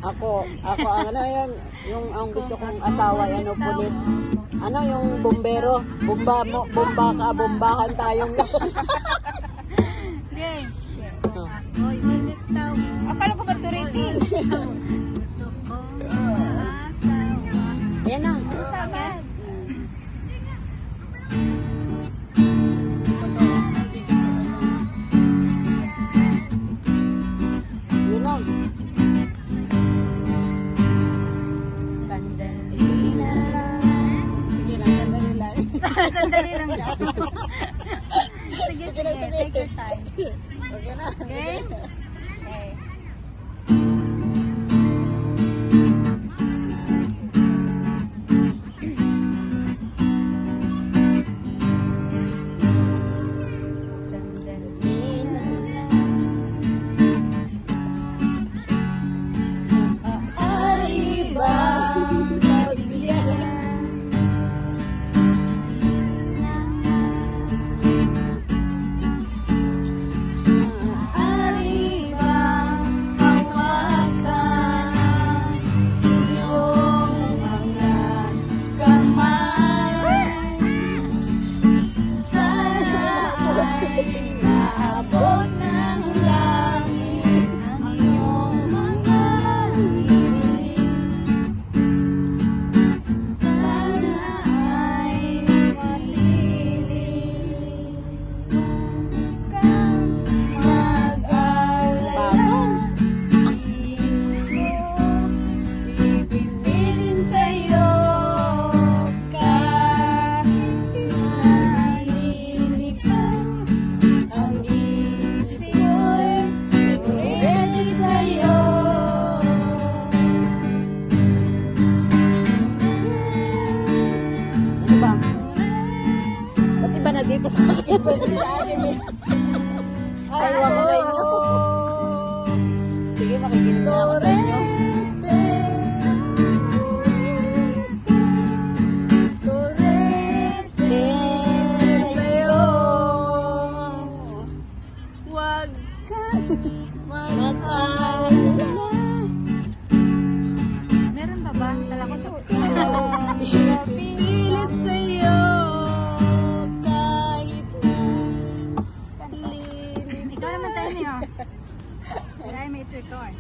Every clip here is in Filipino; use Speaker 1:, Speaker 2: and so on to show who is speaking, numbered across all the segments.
Speaker 1: Ako, ano yun, yung ang gusto kong asawa, ano, pulis. Ano, yung bombero. Bombahan tayong
Speaker 2: Hindi. Ako'y nilitaw.
Speaker 3: Akala ko ba turiti?
Speaker 2: Gusto kong asawa.
Speaker 1: Yan na.
Speaker 2: Okay.
Speaker 1: Yun lang.
Speaker 2: Sandali lang daw. Sige, take your time.
Speaker 1: Okay na.
Speaker 2: Okay?
Speaker 3: Okay.
Speaker 2: Sandali na
Speaker 3: Maaari bang pagbiyahan? Maaari bang hawakan iyong mga kamay? Sana ay maabot ng langit ang iyong mga ngiti. Sana ay masiling kang mag-alala. Pipiliin sa'yo kahit nahihimik ka. Ang isip ko'y ready sa'yo.
Speaker 1: Ano ba? Ba't iba na dito sa Ayaw ako sa inyo. Sige, makikinig na ako sa inyo. Eh, sa'yo.
Speaker 3: Wag ka
Speaker 1: Mag-alala.
Speaker 2: Meron pa ba? Kala ko tapos na.
Speaker 3: Pilit sa'yo kahit na lilim.
Speaker 2: Ikaw naman tayo niyo. Dahil may it's your turn.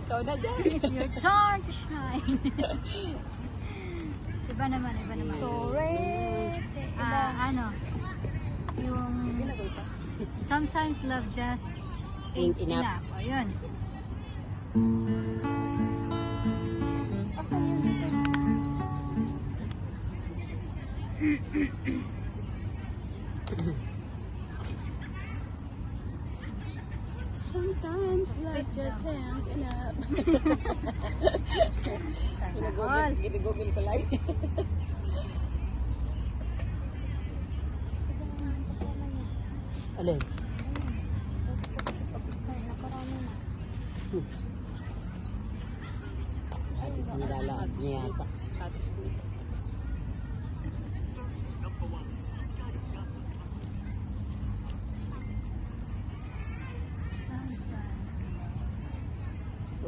Speaker 3: Ikaw na dyan.
Speaker 2: It's your turn to shine. Iba naman, iba naman. Ano? Yung sometimes love just ain't
Speaker 1: Ain't enough.
Speaker 2: enough. O, yun.
Speaker 3: Sometimes love just ain't enough.
Speaker 2: All.
Speaker 1: Ginigugil ko lang. Alin? Nilalaan niya yata.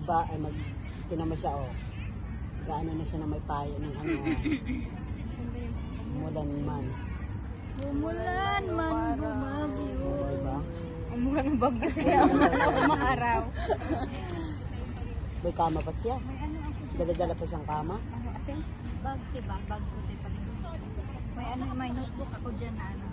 Speaker 1: Baba ay tinama siya oh. Gaano na siya na may payo ng ano. Mulan man.
Speaker 2: Umulan man bumagyo.
Speaker 1: Diba?
Speaker 3: Ang mura ng bagyo sa'yo. Umaaraw.
Speaker 1: May kama pa siya.
Speaker 2: May ano ako dyan.
Speaker 1: Dala-dala pa siyang kama.
Speaker 3: Ano kasi?
Speaker 2: Bag, diba? Bag ko tayo pag may ano, may notebook ako dyan na ano.